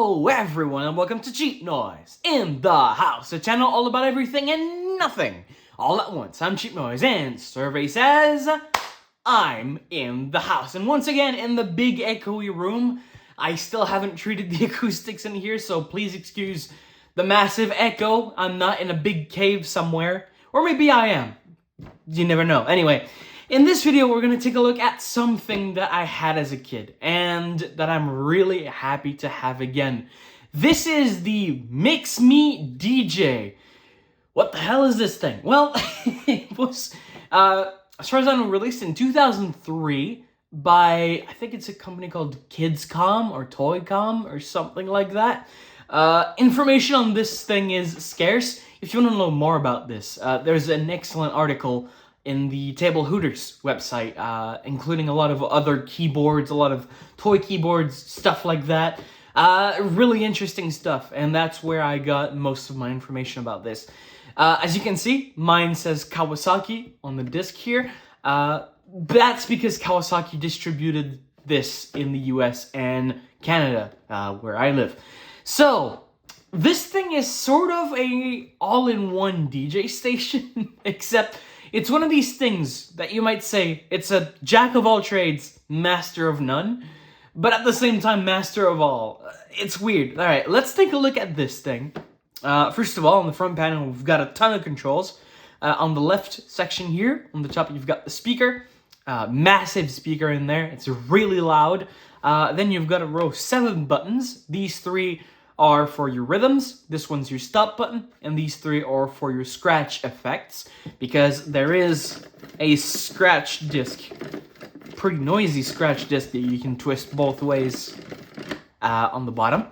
Hello everyone and welcome to Cheap Noise in the House, a channel all about everything and nothing all at once. I'm Cheap Noise and survey says I'm in the house. And once again in the big echoey room. I still haven't treated the acoustics in here, so please excuse the massive echo. I'm not in a big cave somewhere, or maybe I am. You never know. Anyway, in this video, we're going to take a look at something that I had as a kid and that I'm really happy to have again. This is the MixMe DJ. What the hell is this thing? Well, it was, as far as I know, released in 2003 by, I think it's a company called KidsCom or Toycom or something like that. Information on this thing is scarce. If you want to know more about this, there's an excellent article in the Table Hooters website, including a lot of other keyboards, a lot of toy keyboards, stuff like that. Really interesting stuff, and that's where I got most of my information about this. As you can see, mine says Kawasaki on the disc here. That's because Kawasaki distributed this in the US and Canada, where I live. So, this thing is sort of a all-in-one DJ station, except it's one of these things that you might say it's a jack of all trades, master of none, but at the same time, master of all. It's weird. All right, let's take a look at this thing. First of all, on the front panel, we've got a ton of controls. On the left section here, on the top, you've got the speaker. Massive speaker in there. It's really loud. Then you've got a row of 7 buttons. These 3 are for your rhythms, this one's your stop button, and these 3 are for your scratch effects, because there is a scratch disc, pretty noisy scratch disc that you can twist both ways on the bottom.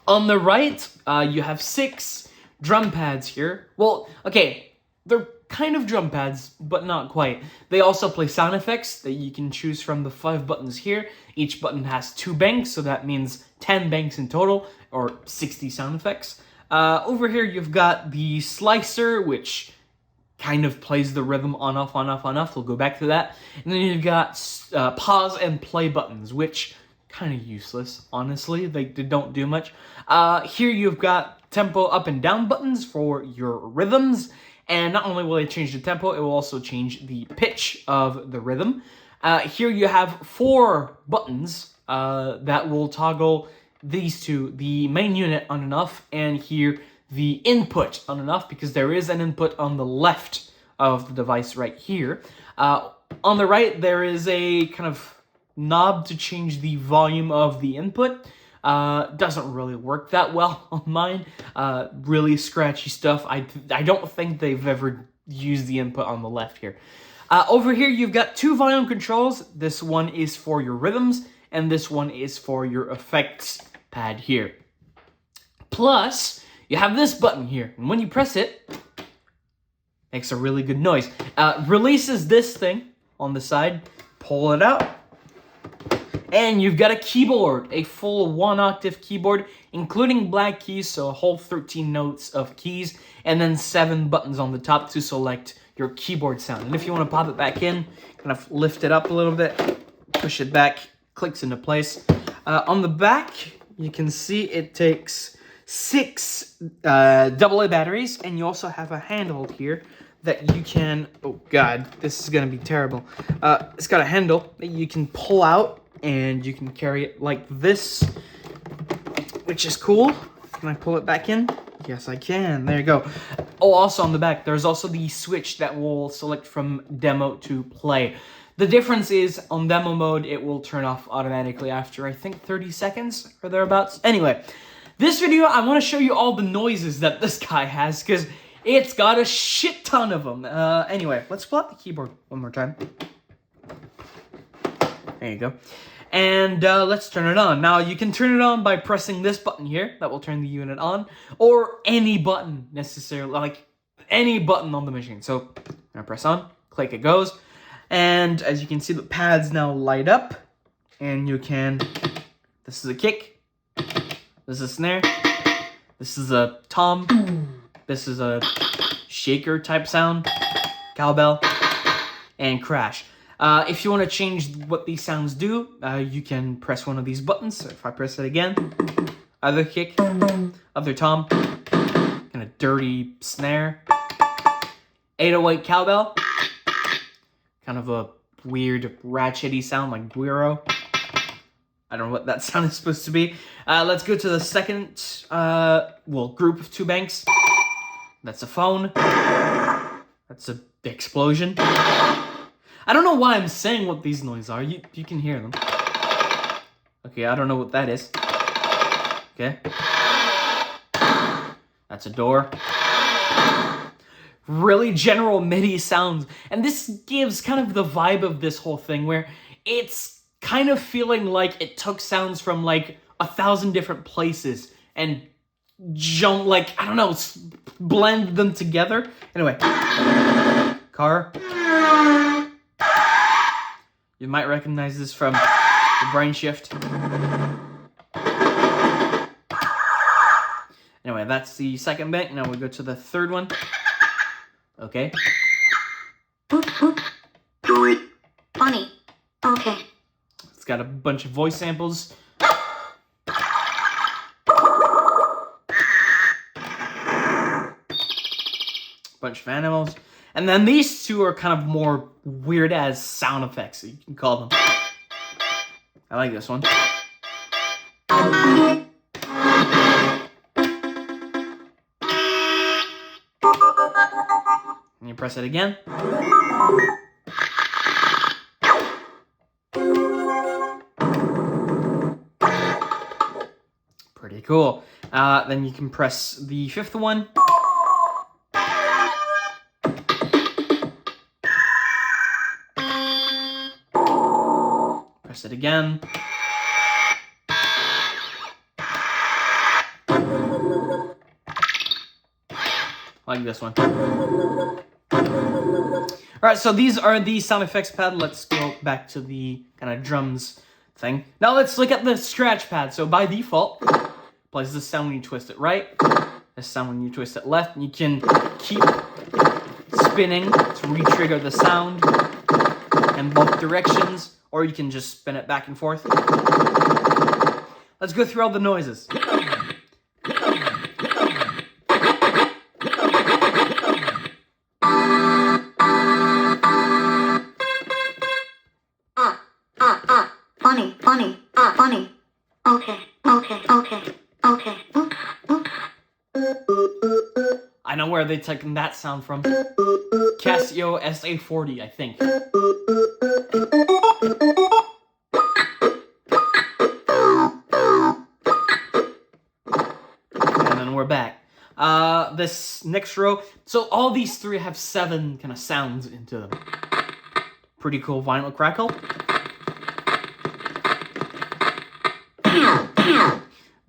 On the right, you have 6 drum pads here. Well, okay, they're kind of drum pads, but not quite. They also play sound effects that you can choose from the 5 buttons here. Each button has 2 banks, so that means 10 banks in total, or 60 sound effects. Over here, you've got the slicer, which kind of plays the rhythm on, off, on, off, on, off. We'll go back to that. And then you've got pause and play buttons, which kind of useless, honestly. They don't do much. Here you've got tempo up and down buttons for your rhythms. And not only will it change the tempo, it will also change the pitch of the rhythm. Here you have 4 buttons that will toggle these 2, the main unit on and off, and here the input on and off, because there is an input on the left of the device right here. On the right, there is a kind of knob to change the volume of the input. Doesn't really work that well on mine. Really scratchy stuff. I don't think they've ever used the input on the left here. Over here, you've got 2 volume controls. This one is for your rhythms, and this one is for your effects pad here. Plus, you have this button here, and when you press it, it makes a really good noise. Releases this thing on the side, pull it out, and you've got a keyboard, a full 1-octave keyboard, including black keys, so a whole 13 notes of keys, and then 7 buttons on the top to select your keyboard sound. And if you want to pop it back in, kind of lift it up a little bit, push it back, clicks into place. On the back, you can see it takes 6 AA batteries, and you also have a handle here that you can, oh god, this is going to be terrible. It's got a handle that you can pull out, and you can carry it like this, which is cool. Can I pull it back in? Yes, I can. There you go. Oh, also on the back, there's also the switch that will select from demo to play. The difference is, on demo mode, it will turn off automatically after, I think, 30 seconds or thereabouts. Anyway, this video, I want to show you all the noises that this guy has, because it's got a shit ton of them. Anyway, let's pull out the keyboard one more time. There you go. And let's turn it on. Now, you can turn it on by pressing this button here. That will turn the unit on. Or any button, necessarily. Like, any button on the machine. So, I'm going to press on. Click, it goes. And as you can see, the pads now light up. And you can... This is a kick. This is a snare. This is a tom. This is a shaker type sound. Cowbell. And crash. If you want to change what these sounds do, you can press one of these buttons. So if I press it again, other kick, other tom, kind of dirty snare, 808 cowbell, kind of a weird ratchety sound like guiro. I don't know what that sound is supposed to be. Let's go to the second, group of two banks. That's a phone. That's a explosion. I don't know why I'm saying what these noises are. You can hear them. Okay, I don't know what that is. Okay. That's a door. Really general MIDI sounds. And this gives kind of the vibe of this whole thing where it's kind of feeling like it took sounds from like 1,000 different places and blend them together. Anyway. Car. You might recognize this from the brain shift. Anyway, that's the second bank. Now we go to the third one. Okay. Funny. Okay. It's got a bunch of voice samples. Bunch of animals. And then these two are kind of more weird-ass sound effects, you can call them. I like this one. And you press it again. Pretty cool. Then you can press the fifth one. Press it again. Like this one. Alright, so these are the sound effects pad. Let's go back to the kind of drums thing. Now let's look at the scratch pad. So by default, plays this sound when you twist it right, this sound when you twist it left, and you can keep spinning to re-trigger the sound in both directions, or you can just spin it back and forth. Let's go through all the noises. Funny. Okay. I know where they're taking that sound from. Casio SA40, I think. And then we're back. This next row. So all these three have 7 kind of sounds into them. Pretty cool vinyl crackle.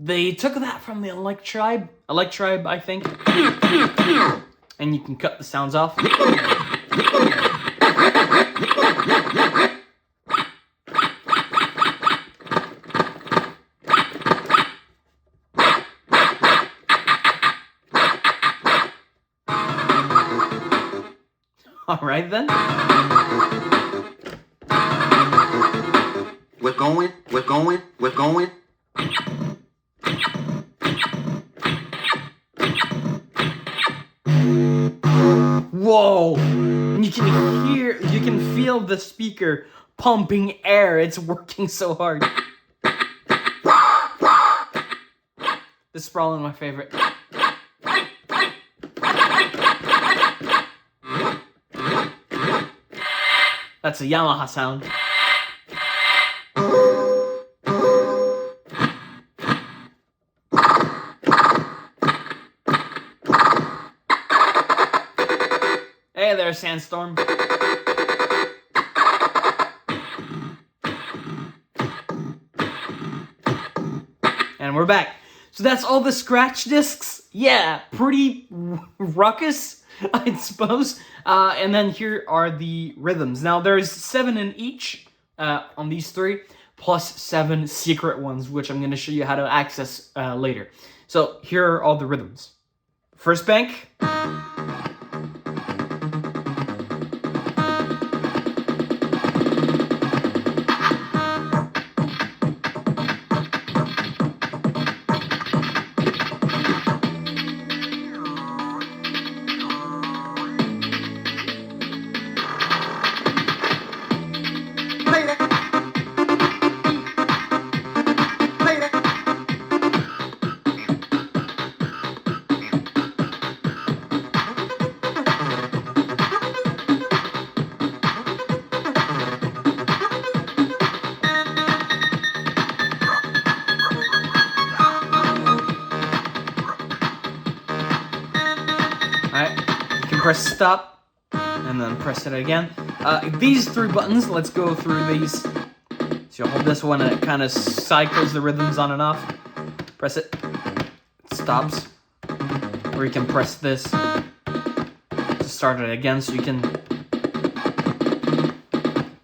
They took that from the Electribe, I think. And you can cut the sounds off. All right then. We're going. Whoa! You can feel the speaker pumping air. It's working so hard. This is probably my favorite. That's a Yamaha sound. Hey there, Sandstorm. And we're back. So that's all the scratch discs. Yeah, pretty ruckus, I suppose. And then here are the rhythms. Now there's 7 in each on these 3, plus 7 secret ones, which I'm going to show you how to access later. So here are all the rhythms. First bank. press stop, and then press it again. These 3 buttons, let's go through these. So you hold this one and it kind of cycles the rhythms on and off. Press it, it stops. Or you can press this to start it again, so you can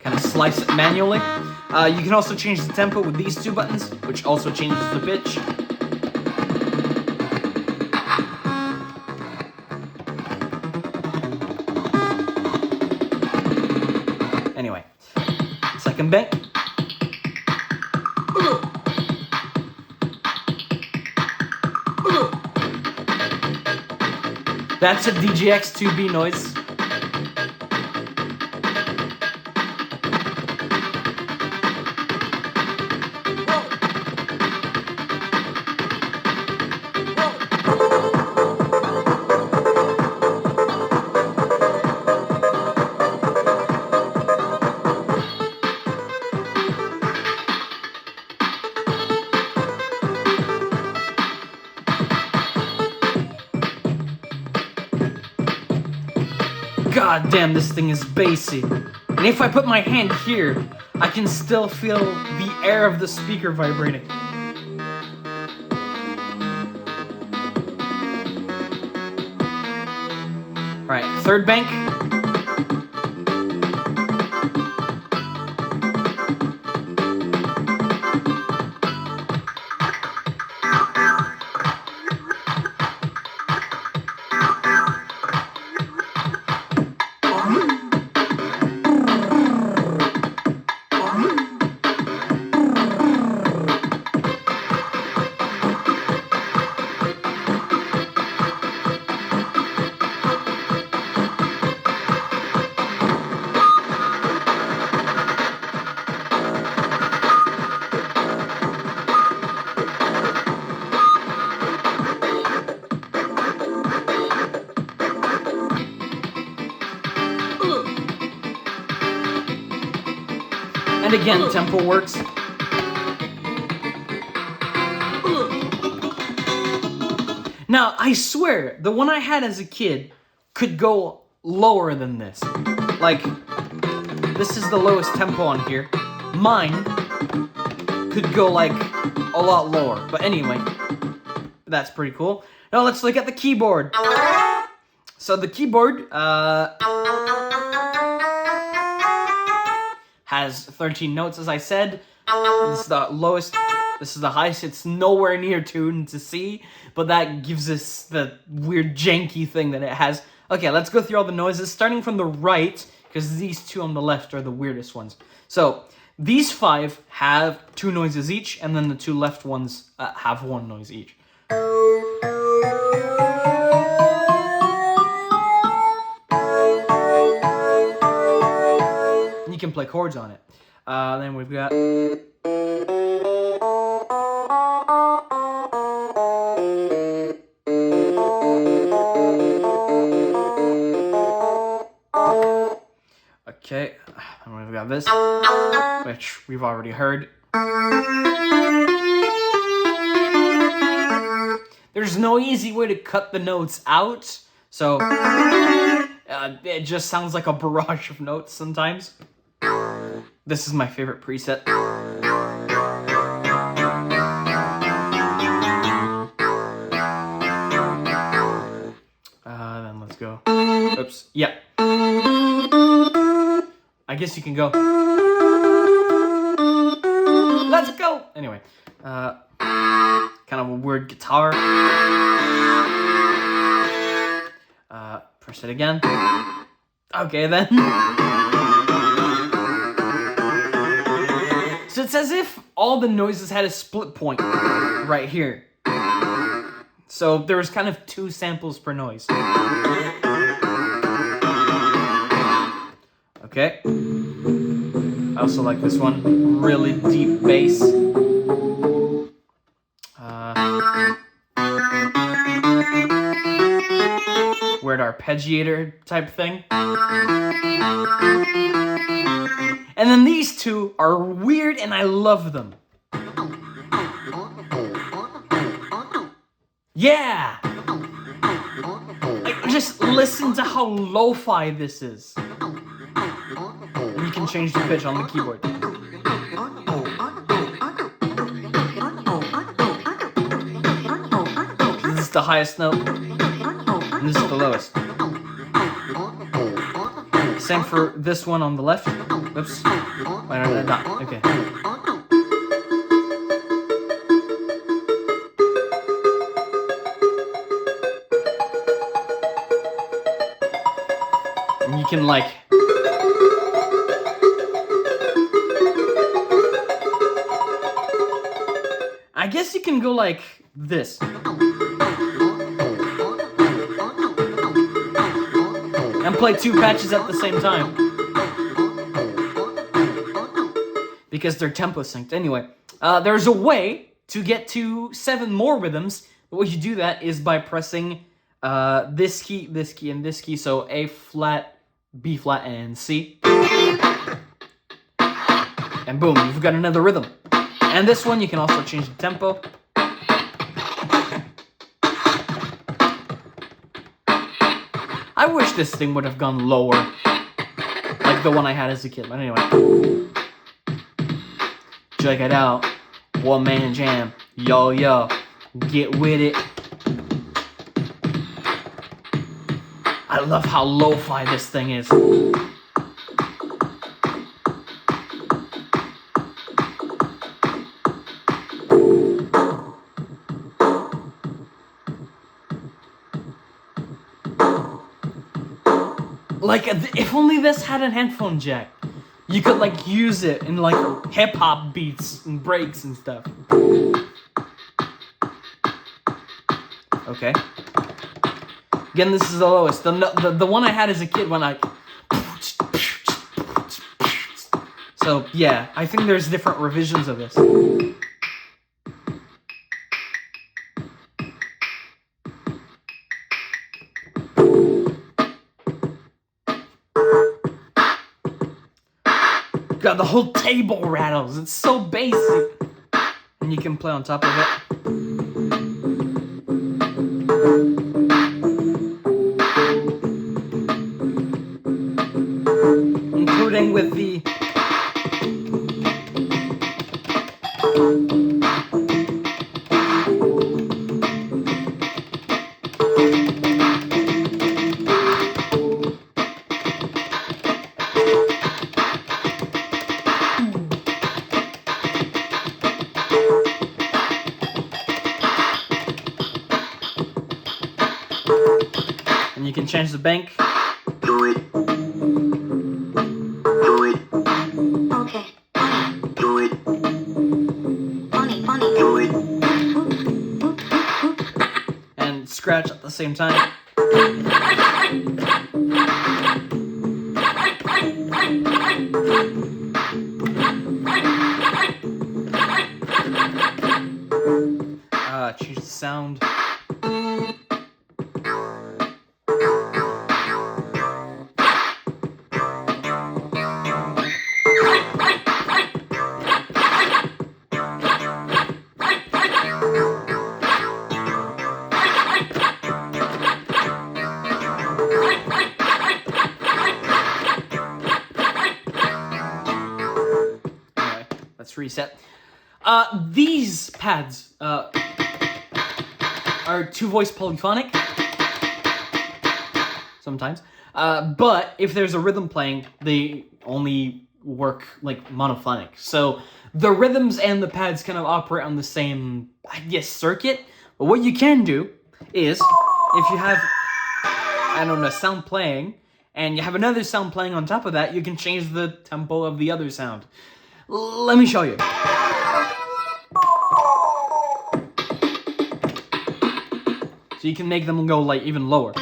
kind of slice it manually. You can also change the tempo with these 2 buttons, which also changes the pitch. Anyway, second bank. That's a DJX2B noise. God damn, this thing is bassy. And if I put my hand here, I can still feel the air of the speaker vibrating. Alright, third bank. And again, tempo works. Now, I swear, the one I had as a kid could go lower than this. Like, this is the lowest tempo on here. Mine could go, like, a lot lower. But anyway, that's pretty cool. Now let's look at the keyboard. So the keyboard, has 13 notes, as I said. This is the lowest, this is the highest. It's nowhere near tuned to C, but that gives us the weird janky thing that it has. Okay, let's go through all the noises, starting from the right, because these 2 on the left are the weirdest ones. So, these 5 have 2 noises each, and then the 2 left ones have 1 noise each. You can play chords on it. Then we've got... Okay, and we've got this, which we've already heard. There's no easy way to cut the notes out, so it just sounds like a barrage of notes sometimes. This is my favorite preset. Then let's go. Oops. Yeah. I guess you can go. Let's go! Anyway. Kind of a weird guitar. Press it again. Okay, then. So it's as if all the noises had a split point right here. So there was kind of 2 samples per noise. Okay. I also like this one. Really deep bass. Weird arpeggiator type thing. And then these 2 are weird and I love them. Yeah! Like, Just listen to how lo-fi this is. And you can change the pitch on the keyboard. This is the highest note, and this is the lowest. Same for this one on the left. Oops. Wait, no, okay. And you can like... I guess you can go like this. And play two patches at the same time. Because they're tempo synced. Anyway, there's a way to get to 7 more rhythms. The way you do that is by pressing this key, and this key. So A flat, B flat, and C. And boom, you've got another rhythm. And this one, you can also change the tempo. I wish this thing would have gone lower, like the one I had as a kid. But anyway, check it out. One man jam, yo yo, get with it. I love how lo-fi this thing is. Like, if only this had a headphone jack. You could, like, use it in, like, hip-hop beats and breaks and stuff. Okay. Again, this is the lowest. The one I had as a kid when I... So, yeah, I think there's different revisions of this. God, the whole table rattles. It's so basic. And you can play on top of it. Including with the... And you can change the bank. Do it. Do it. Okay. Do it. Funny, funny. Do it. And scratch at the same time. Change the sound. Let's reset. These pads are 2-voice polyphonic. Sometimes. But if there's a rhythm playing, they only work like monophonic. So the rhythms and the pads kind of operate on the same, I guess, circuit. But what you can do is, if you have, I don't know, sound playing, and you have another sound playing on top of that, you can change the tempo of the other sound. Let me show you. So you can make them go like even lower.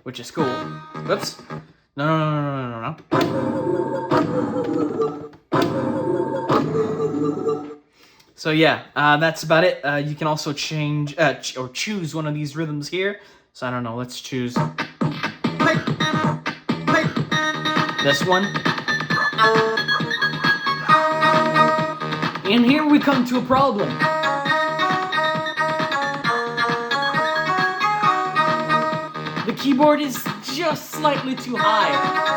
Which is cool. Whoops. No. So yeah, that's about it. You can also change or choose one of these rhythms here. So I don't know, let's choose this one. And here we come to a problem. The keyboard is just slightly too high.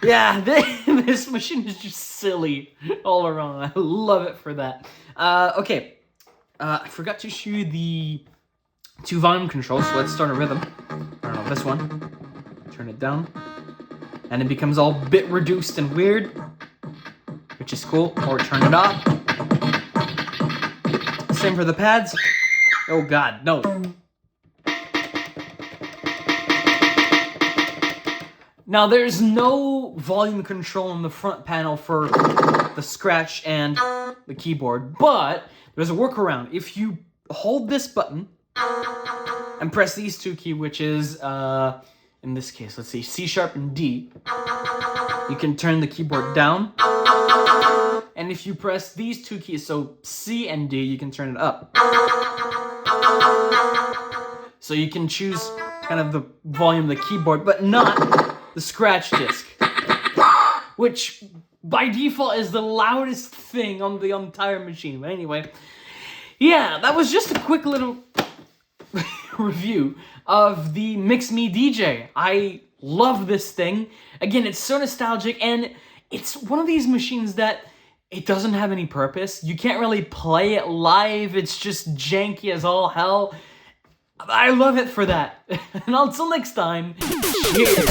Yeah, this machine is just silly all around. I love it for that. Okay, I forgot to show you the 2 volume controls, so let's start a rhythm. I don't know, this one. Turn it down. And it becomes all bit reduced and weird, which is cool. Or turn it off. Same for the pads. Oh god, no. Now, there's no volume control on the front panel for the scratch and the keyboard, but there's a workaround. If you hold this button and press these 2 keys, which is, in this case, let's see, C sharp and D, you can turn the keyboard down. And if you press these 2 keys, so C and D, you can turn it up. So you can choose kind of the volume of the keyboard, but not the scratch disc, which by default is the loudest thing on the entire machine. But anyway, yeah, that was just a quick little review of the MixMe DJ. I love this thing. Again, it's so nostalgic, and it's one of these machines that it doesn't have any purpose. You can't really play it live. It's just janky as all hell. I love it for that. And until next time, cheers.